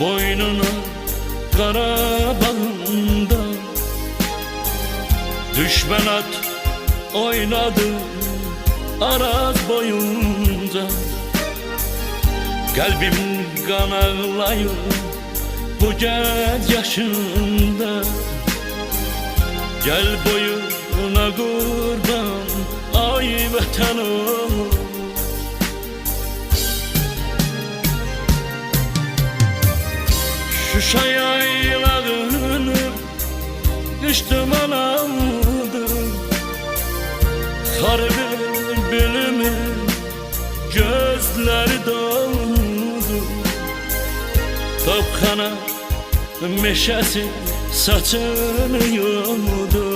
boynuna Qarabağında düşmən at oynadı Araz boyunca. Qəlbim qan ağlayır bu gəz yaşında. Gəl boyuna qurban ay vətən oğlu. Şuşa yaylağını qış duman aldı. Xar bülbülümün gözləri doldu. Topxana meşəsi saçını yoldu.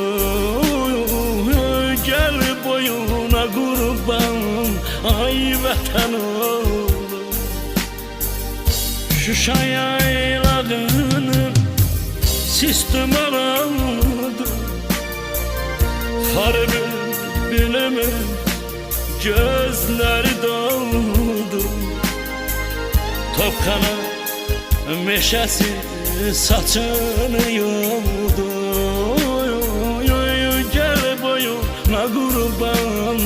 Gəl boyuna qurban ay vətən oğlu. Şuşa yaylağını sis duman aldı. Xar bülbülümün gözləri doldu. Topxana meşəsi saçını yoldu. Gəl boyuna qurban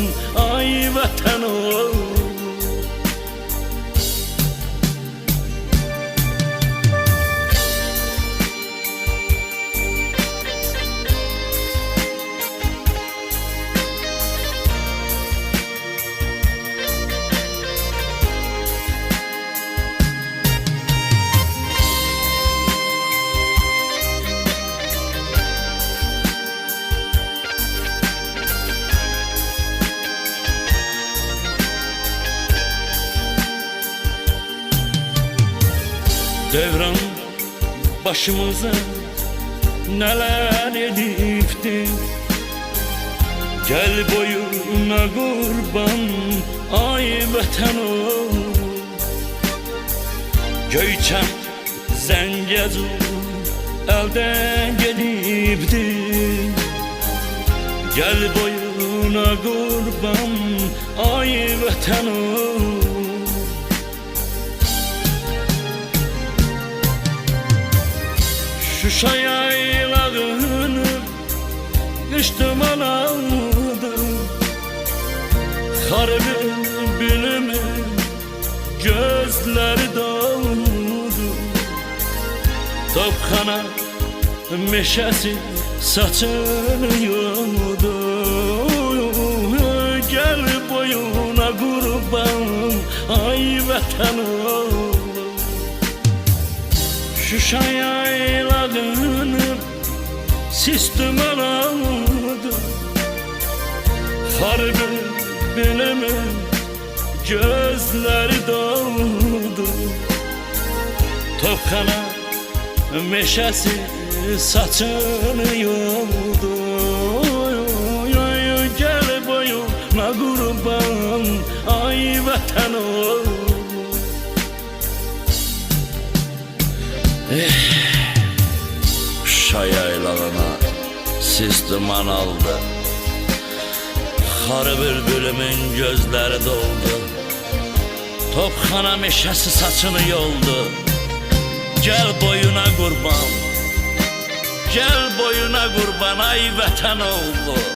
ay vətən oğlu. Devran başımıza neler edipti. Gel boyuna kurban ay vətən oğlu. Göyçəm Zəngəzur elden gedibdi. Gel boyuna kurban ay vətən oğlu. Şuşa yaylağını qış duman aldı. Xar bülbülümün gözləri doldu. Topxana meşəsi saçını yoldu. Gəl boyuna qurban ay vətən oğlu. Şuşa yaylağını sis duman aldı. Xar bülbülümün gözləri doldu. Topxana meşəsi saçını yoldu. Gəl boyuna qurban ay vətən oğlu. Şuşa yaylağına sis duman aldı. Xar bülbülümün gözləri doldu. Topxana meşəsi saçını yoldu. Gəl boyuna qurban, gəl boyuna qurban ay vətən oğlu.